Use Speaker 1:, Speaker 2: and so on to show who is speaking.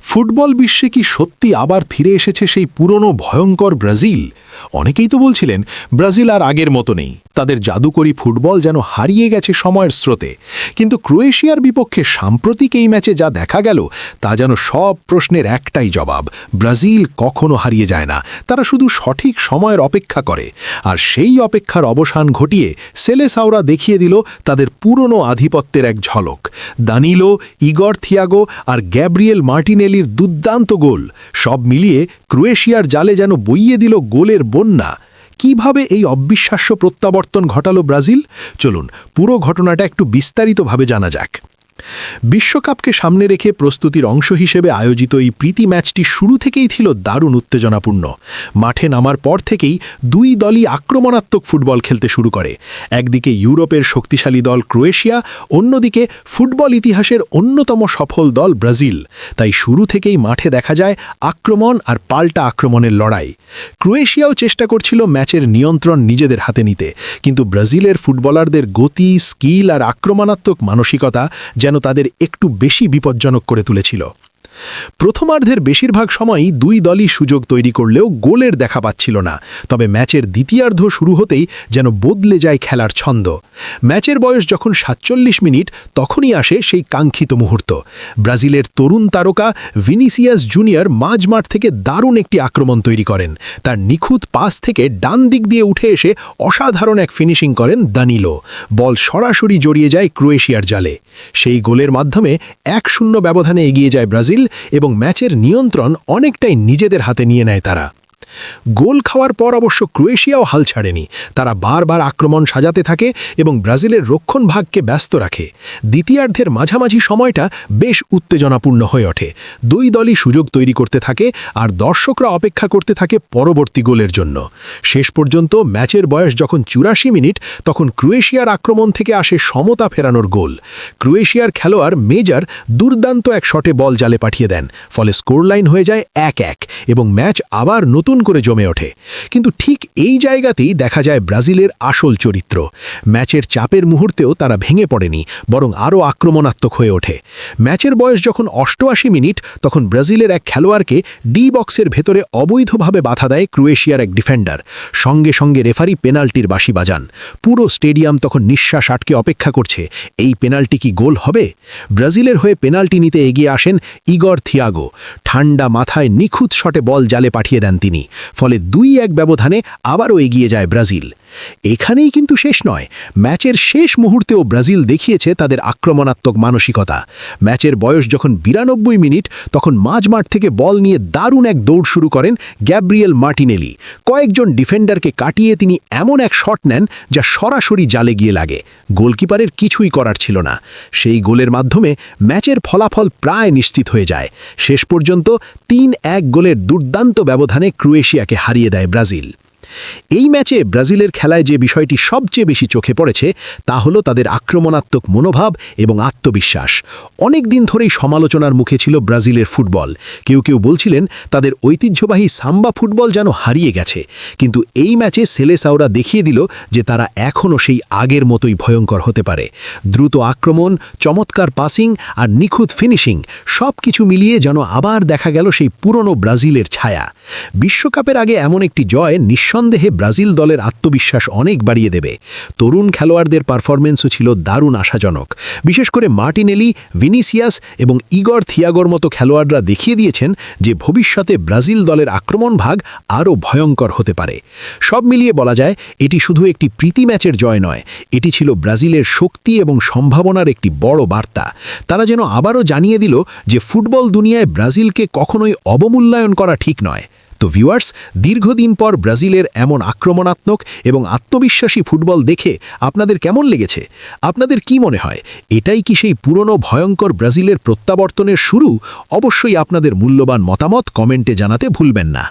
Speaker 1: Football বিশ্বে কি সত্যি আবার ফিরে এসেছে সেই পুরনো ভয়ঙ্কর ব্রাজিল? অনেকেই তো বলছিলেন ব্রাজিল আর আগের মতো নেই, তাদের জাদুকরী ফুটবল যেন হারিয়ে গেছে সময়ের স্রোতে। কিন্তু ক্রোয়েশিয়ার বিপক্ষে সাম্প্রতিক এই ম্যাচে যা দেখা গেল তা যেন সব প্রশ্নের একটাই জবাব: ব্রাজিল কখনো হারিয়ে যায় না, তারা শুধু সঠিক সময়ের অপেক্ষা করে। আর সেই অপেক্ষার অবসান ঘটিয়ে সেলেসাওরা দেখিয়ে দিল তাদের পুরনো আধিপত্যের এক ঝলক। দানিলো, ইগর থিয়াগো আর গ্যাব্রিয়েল মার্টিনেলির দুর্দান্ত গোল, সব মিলিয়ে ক্রোয়েশিয়ার জালে যেন বইয়ে দিল গোলের বন্যা। কিভাবে এই অবিশ্বাস্য প্রত্যাবর্তন ঘটালো ব্রাজিল? চলুন পুরো ঘটনাটা একটু বিস্তারিতভাবে জানা যাক। বিশ্বকাপকে সামনে রেখে প্রস্তুতির অংশ হিসেবে আয়োজিত এই প্রীতি ম্যাচটি শুরু থেকেই ছিল দারুণ উত্তেজনাপূর্ণ। মাঠে নামার পর থেকেই দুই দলই আক্রমণাত্মক ফুটবল খেলতে শুরু করে। একদিকে ইউরোপের শক্তিশালী দল ক্রোয়েশিয়া, অন্যদিকে ফুটবল ইতিহাসের অন্যতম সফল দল ব্রাজিল। তাই শুরু থেকেই মাঠে দেখা যায় আক্রমণ আর পাল্টা আক্রমণের লড়াই। ক্রোয়েশিয়াও চেষ্টা করছিল ম্যাচের নিয়ন্ত্রণ নিজেদের হাতে নিতে, কিন্তু ব্রাজিলের ফুটবলারদের গতি, স্কিল আর আক্রমণাত্মক মানসিকতা যেন তাদের একটু বেশি বিপজ্জনক করে তুলেছিল। প্রথমার্ধের বেশিরভাগ সময়ই দুই দলই সুযোগ তৈরি করলেও গোলের দেখা পাচ্ছিল না। তবে ম্যাচের দ্বিতীয়ার্ধ শুরু হতেই যেন বদলে যায় খেলার ছন্দ। ম্যাচের বয়স যখন ৪৭ মিনিট, তখনই আসে সেই কাঙ্ক্ষিত মুহূর্ত। ব্রাজিলের তরুণ তারকা ভিনিসিয়াস জুনিয়র মাঝমাঠ থেকে দারুণ একটি আক্রমণ তৈরি করেন। তার নিখুঁত পাস থেকে ডান দিক দিয়ে উঠে এসে অসাধারণ এক ফিনিশিং করেন দানিলো। বল সরাসরি জড়িয়ে যায় ক্রোয়েশিয়ার জালে। সেই গোলের মাধ্যমে ১-০ ব্যবধানে এগিয়ে যায় ব্রাজিল এবং ম্যাচের নিয়ন্ত্রণ অনেকটাই নিজেদের হাতে নিয়ে নেয় তারা। গোল খাওয়ার পর অবশ্য ক্রোয়েশিয়াও হাল ছাড়েনি। তারা বারবার আক্রমণ সাজাতে থাকে এবং ব্রাজিলের রক্ষণভাগকে ব্যস্ত রাখে। দ্বিতীয়ার্ধের মাঝামাঝি সময়টা বেশ উত্তেজনাপূর্ণ হয়ে ওঠে। দুই দলই সুযোগ তৈরি করতে থাকে আর দর্শকরা অপেক্ষা করতে থাকে পরবর্তী গোলের জন্য। শেষ পর্যন্ত ম্যাচের বয়স যখন ৮৪ মিনিট, তখন ক্রোয়েশিয়ার আক্রমণ থেকে আসে সমতা ফেরানোর গোল। ক্রোয়েশিয়ার খেলোয়াড় মেজার দুর্দান্ত এক শটে বল জালে পাঠিয়ে দেন, ফলে স্কোর লাইন হয়ে যায় ১-১ এবং ম্যাচ আবার নতুন করে জমে ওঠে। কিন্তু ঠিক এই জায়গাতেই দেখা যায় ব্রাজিলের আসল চরিত্র। ম্যাচের চাপের মুহূর্তেও তারা ভেঙে পড়েনি, বরং আরও আক্রমণাত্মক হয়ে ওঠে। ম্যাচের বয়স যখন ৮৮ মিনিট, তখন ব্রাজিলের এক খেলোয়াড়কে ডি বক্সের ভেতরে অবৈধভাবে বাধা দেয় ক্রোয়েশিয়ার এক ডিফেন্ডার। সঙ্গে সঙ্গে রেফারি পেনাল্টির বাঁশি বাজান। পুরো স্টেডিয়াম তখন নিঃশ্বাস আটকে অপেক্ষা করছে, এই পেনাল্টি কি গোল হবে? ব্রাজিলের হয়ে পেনাল্টি নিতে এগিয়ে আসেন ইগর থিয়াগো। ঠান্ডা মাথায় নিখুঁত শটে বল জালে পাঠিয়ে দেন তিনি, ফলে ২-১ ব্যবধানে আবারও এগিয়ে যায় ব্রাজিল। এখানেই কিন্তু শেষ নয়। ম্যাচের শেষ মুহূর্তেও ব্রাজিল দেখিয়েছে তাদের আক্রমণাত্মক মানসিকতা। ম্যাচের বয়স যখন ৯২ মিনিট, তখন মাঝমাঠ থেকে বল নিয়ে দারুণ এক দৌড় শুরু করেন গ্যাব্রিয়েল মার্টিনেলি। কয়েকজন ডিফেন্ডারকে কাটিয়ে তিনি এমন এক শট নেন যা সরাসরি জালে গিয়ে লাগে। গোলকিপারের কিছুই করার ছিল না। সেই গোলের মাধ্যমে ম্যাচের ফলাফল প্রায় নিশ্চিত হয়ে যায়। শেষ পর্যন্ত ৩-১ গোলের দুর্দান্ত ব্যবধানে ক্রোয়েশিয়াকে হারিয়ে দেয় ব্রাজিল। এই ম্যাচে ব্রাজিলের খেলায় যে বিষয়টি সবচেয়ে বেশি চোখে পড়েছে তা হলো তাদের আক্রমণাত্মক মনোভাব এবং আত্মবিশ্বাস। অনেক দিন ধরেই সমালোচনার মুখে ছিল ব্রাজিলের ফুটবল। কেউ কেউ বলছিলেন তাদের ঐতিহ্যবাহী সাম্বা ফুটবল যেন হারিয়ে গেছে। কিন্তু এই ম্যাচে সেলেসাওরা দেখিয়ে দিল যে তারা এখনও সেই আগের মতোই ভয়ঙ্কর হতে পারে। দ্রুত আক্রমণ, চমৎকার পাসিং আর নিখুঁত ফিনিশিং, সব কিছু মিলিয়ে যেন আবার দেখা গেল সেই পুরনো ব্রাজিলের ছায়া। বিশ্বকাপের আগে এমন একটি জয় নিঃসন্দেহে ব্রাজিল দলের আত্মবিশ্বাস অনেক বাড়িয়ে দেবে। তরুণ খেলোয়াড়দের পারফরমেন্সও ছিল দারুণ আশাজনক। বিশেষ করে মার্টিনেলি, ভিনিসিয়াস এবং ইগর থিয়াগোর মতো খেলোয়াড়রা দেখিয়ে দিয়েছেন যে ভবিষ্যতে ব্রাজিল দলের আক্রমণ ভাগ আরও ভয়ঙ্কর হতে পারে। সব মিলিয়ে বলা যায় এটি শুধু একটি প্রীতি ম্যাচের জয় নয়, এটি ছিল ব্রাজিলের শক্তি এবং সম্ভাবনার একটি বড় বার্তা। তারা যেন আবারও জানিয়ে দিল যে ফুটবল দুনিয়ায় ব্রাজিলকে কখনোই অবমূল্যায়ন করা ঠিক নয়। তো ভিউয়ার্স, দীর্ঘদিন পর ব্রাজিলের এমন আক্রমণাত্মক এবং আত্মবিশ্বাসী ফুটবল দেখে আপনাদের কেমন লেগেছে? আপনাদের কি মনে হয়, এটাই কি সেই পুরনো ভয়ঙ্কর ব্রাজিলের প্রত্যাবর্তনের শুরু? অবশ্যই আপনাদের মূল্যবান মতামত কমেন্টে জানাতে ভুলবেন না।